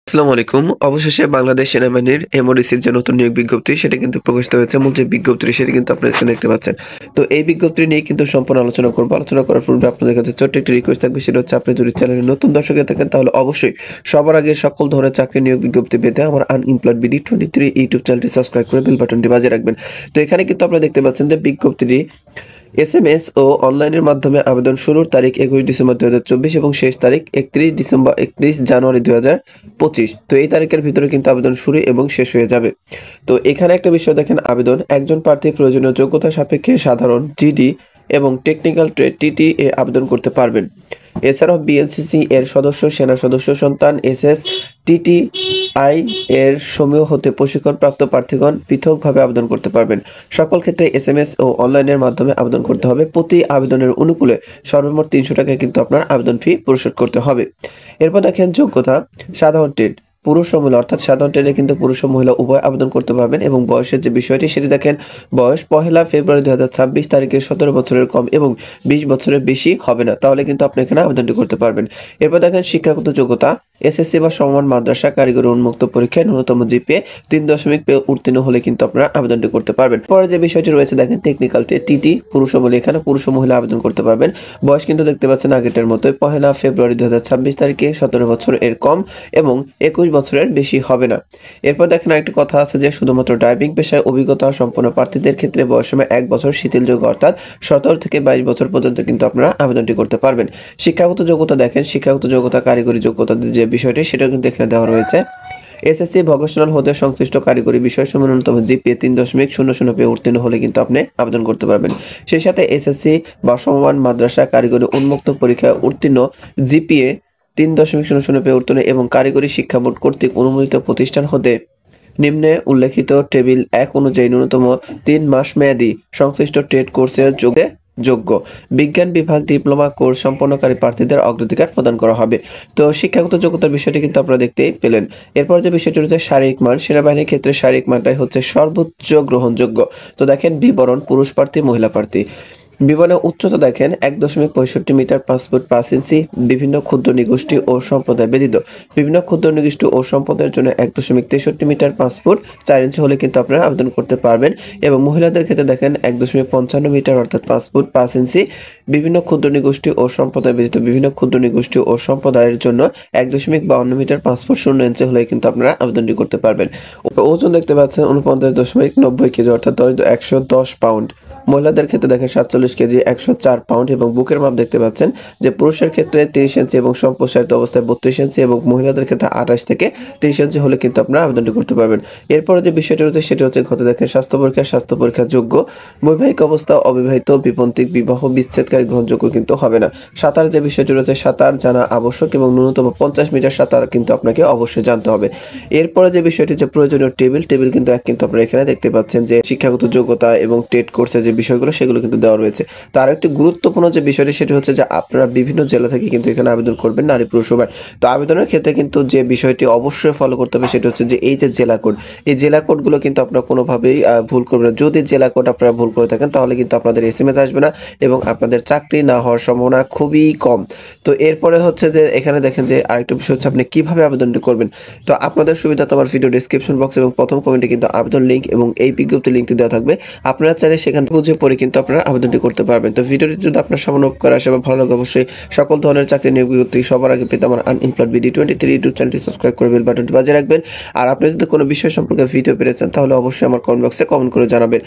আসসালামু আলাইকুম। অবশেষে বাংলাদেশ সেনাবাহিনীর এমওডিসির যে নতুন নিয়োগ বিজ্ঞপ্তি সেটা কিন্তু প্রকাশিত হয়েছে। মূল যে বিজ্ঞপ্তিটি সেটি কিন্তু আপনারা স্ক্রিনে দেখতে পাচ্ছেন। তো এই বিজ্ঞপ্তি নিয়ে কিন্তু সম্পূর্ণ আলোচনা করব। আলোচনা করার পূর্বে আপনাদের কাছে ছোট্ট একটি রিকোয়েস্ট থাকবে, সেটা হচ্ছে আপনি যদি চ্যানেলে নতুন দর্শক হয়ে থাকেন তাহলে অবশ্যই সবার আগে সকল ধরনের চাকরি নিয়োগ বিজ্ঞপ্তি পেতে আমার আনএমপ্লয়েড বিডি 23 ইউটিউব চ্যানেলটি সাবস্ক্রাইব করে বেল বাটনটি বাজিয়ে রাখবেন। তো এখানে কিন্তু আপনারা দেখতে পাচ্ছেন যে বিজ্ঞপ্তিটি এসএমএস ও অনলাইনের মাধ্যমে আবেদন শুরুর তারিখ 21 ডিসেম্বর 2024 এবং শেষ তারিখ 31 জানুয়ারি 2025। তো এই তারিখের ভিতরে কিন্তু আবেদন শুরু এবং শেষ হয়ে যাবে। তো এখানে একটা বিষয় দেখেন, আবেদন একজন প্রার্থী প্রয়োজনীয় যোগ্যতা সাপেক্ষে সাধারণ জিডি এবং টেকনিক্যাল ট্রেড টিটি এ আবেদন করতে পারবেন। এছাড়াও বিএনসিসি এর সদস্য, সেনা সদস্য সন্তান, এসএস টিটিআই এর সমূহ হতে প্রশিক্ষণপ্রাপ্ত প্রার্থীগণ পৃথকভাবে আবেদন করতে পারবেন। সকল ক্ষেত্রে এসএমএস ও অনলাইনের মাধ্যমে আবেদন করতে হবে। প্রতি আবেদনের অনুকূলে সর্বমোট 300 টাকায় কিন্তু আপনার আবেদন ফি পরিশোধ করতে হবে। এরপর দেখেন যোগ্যতা, সাধারণ ট্রেড পুরুষ ও মহিলা, অর্থাৎ সাধারণ ট্রেডে কিন্তু পুরুষ ও মহিলা উভয় আবেদন করতে পারবেন। এবং বয়সের যে বিষয়টি সেটি দেখেন, বয়স 1 ফেব্রুয়ারি 2026 তারিখে 17 বছরের কম এবং 20 বছরের বেশি হবে না, তাহলে কিন্তু আপনি এখানে আবেদনটি করতে পারবেন। এরপর দেখেন শিক্ষাগত যোগ্যতা, এসএসসি বা সমমান মাদ্রাসা কারিগরি উন্মুক্ত পরীক্ষায় ন্যূনতম জিপিএ 3 পেয়ে উত্তীর্ণ হলে কিন্তু আপনারা আবেদনটি করতে পারবেন। পরে যে বিষয়টি রয়েছে দেখেন, টেকনিক্যাল টিটি পুরুষ ও মহিলা, এখানে পুরুষ ও মহিলা আবেদন করতে পারবেন। বয়স কিন্তু দেখতে পাচ্ছেন আগেরটার মতোই 1 ফেব্রুয়ারি 2026 তারিখে 17 বছর এর কম এবং 21 বছরের বেশি হবে না। এরপর দেখেন আরেকটি কথা আছে যে শুধুমাত্র ড্রাইভিং পেশায় অভিজ্ঞতা সম্পন্ন প্রার্থীদের ক্ষেত্রে বয়সসীমা 1 বছর শিথিলযোগ্য, অর্থাৎ 17 থেকে 22 বছর পর্যন্ত কিন্তু আপনারা আবেদনটি করতে পারবেন। শিক্ষাগত যোগ্যতা দেখেন, শিক্ষাগত যোগ্যতা কারিগরি যোগ্যতা যে বিষয়টি সেটা কিন্তু এখানে দেওয়া রয়েছে। এসএসসি ভোকেশনাল হতে সংশ্লিষ্ট কারিগরি বিষয়সমূহ ন্যূনতম জিপিএ 3.00 পেয়ে উত্তীর্ণ হলে কিন্তু আপনি আবেদন করতে পারবেন। সেই সাথে এসএসসি বা সমমান মাদ্রাসা কারিগরি উন্মুক্ত পরীক্ষায় উত্তীর্ণ জিপিএ 3.00 পেয়ে উত্তীর্ণ এবং কারিগরি শিক্ষা বোর্ড কর্তৃক অনুমোদিত প্রতিষ্ঠান হতে নিম্নে উল্লেখিত টেবিল 1 অনুযায়ী ন্যূনতম 3 মাস মেয়াদী সংশ্লিষ্ট ট্রেড কোর্সে যোগ্য বিজ্ঞান বিভাগ ডিপ্লোমা কোর্স সম্পন্নকারী প্রার্থীদের অগ্রাধিকার প্রদান করা হবে। তো শিক্ষাগত যোগ্যতার বিষয়টি কিন্তু আপনারা দেখতেই পেলেন। এরপর যে বিষয়টি রয়েছে শারীরিক মান, সেনাবাহিনীর ক্ষেত্রে শারীরিক মানটাই হচ্ছে সর্বোচ্চ গ্রহণযোগ্য। তো দেখেন বিবরণ, পুরুষ প্রার্থী, মহিলা প্রার্থী। বিবরণে উচ্চতা দেখেন 1.65 মিটার 5 ফুট 5 ইঞ্চি, বিভিন্ন ক্ষুদ্র নিগোষ্ঠী ও সম্প্রদায় ব্যতীত। বিভিন্ন ক্ষুদ্র নিগোষ্ঠী ও সম্প্রদায়ের জন্য 1.63 মিটার 5 ফুট 4 ইঞ্চি হলে কিন্তু আপনারা আবেদন করতে পারবেন। এবং মহিলাদের ক্ষেত্রে দেখেন 1.55 মিটার অর্থাৎ 5 ফুট 5 ইঞ্চি, বিভিন্ন ক্ষুদ্র নিগোষ্ঠী ও সম্প্রদায় ব্যতীত। বিভিন্ন ক্ষুদ্র নিগোষ্ঠী ও সম্প্রদায়ের জন্য 1.52 মিটার 5 ফুট 0 ইঞ্চি হলে কিন্তু আপনারা আবেদনটি করতে পারবেন। ওজন দেখতে পাচ্ছেন 49.90 কেজি অর্থাৎ 110 পাউন্ড। মহিলাদের ক্ষেত্রে দেখেন 47 কেজি 104 পাউন্ড। এবং বুকের মাপ দেখতে পাচ্ছেন যে পুরুষের ক্ষেত্রে 30 ইঞ্চি এবং সম্প্রসারিত অবস্থায় 32 ইঞ্চি এবং মহিলাদের ক্ষেত্রে 28 থেকে 30 ইঞ্চি হলে কিন্তু আপনারা আবেদনটি করতে পারবেন। এরপরে যে বিষয়টি রয়েছে সেটি হচ্ছে ঘটে দেখেন স্বাস্থ্য পরীক্ষা যোগ্য, বৈবাহিক অবস্থা অবিবাহিত, বিপন্থী, বিবাহ বিচ্ছেদকারী গ্রহণযোগ্য কিন্তু হবে না। সাঁতার যে বিষয়টি রয়েছে, সাঁতার জানা আবশ্যক এবং ন্যূনতম 50 মিটার সাঁতার কিন্তু আপনাকে অবশ্যই জানতে হবে। এরপরে যে বিষয়টি যে প্রয়োজনীয় টেবিল কিন্তু কিন্তু আপনারা এখানে দেখতে পাচ্ছেন যে শিক্ষাগত যোগ্যতা এবং টেট কোর্সের যে বিষয়গুলো সেগুলো কিন্তু দেওয়া রয়েছে। তো আরো একটি গুরুত্বপূর্ণ যে বিষয়টি সেটি হচ্ছে যে আপনারা বিভিন্ন জেলা থেকে কিন্তু এখানে আবেদন করবেন, নারী পুরুষ উভয়। তো আবেদনের ক্ষেত্রে কিন্তু যে বিষয়টি অবশ্যই ফলো করতে হবে সেটি হচ্ছে যে এই যে জেলা কোড, এই জেলা কোডগুলো কিন্তু আপনারা কোনোভাবেই ভুল করবেন না। যদি জেলা কোড আপনারা ভুল করে থাকেন তাহলে কিন্তু আপনাদের এসএমএস আসবে না এবং আপনাদের চাকরি না হওয়ার সম্ভাবনা খুবই কম। তো এরপরে হচ্ছে যে এখানে দেখেন যে আরেকটা বিষয় হচ্ছে আপনি কিভাবে আবেদনটি করবেন। তো আপনাদের সুবিধা তো আমার ভিডিও ডেসক্রিপশন বক্স এবং প্রথম কমেন্টে কিন্তু আবেদন লিঙ্ক এবং এই বিজ্ঞপ্তি লিঙ্কটি দেওয়া থাকবে। আপনারা চাইলে সেখান থেকে বুঝে পড়ে কিন্তু আপনারা আবেদনটি করতে পারবেন। তো ভিডিওটি যদি আপনার সামান্য উপকার আসে বা ভালো লাগে অবশ্যই সকল ধরনের চাকরি নিয়োগ বিজ্ঞপ্তি সবার আগে পেতে আমার আনএমপ্লয়েড বিডি 23 ইউটিউব চ্যানেলটি সাবস্ক্রাইব করে বেল বাটনটি বাজিয়ে রাখবেন। আর আপনি যদি কোনো বিষয় সম্পর্কে ভিডিও পেতে চান তাহলে অবশ্যই আমার কমেন্ট বক্সে কমেন্ট করে জানাবেন।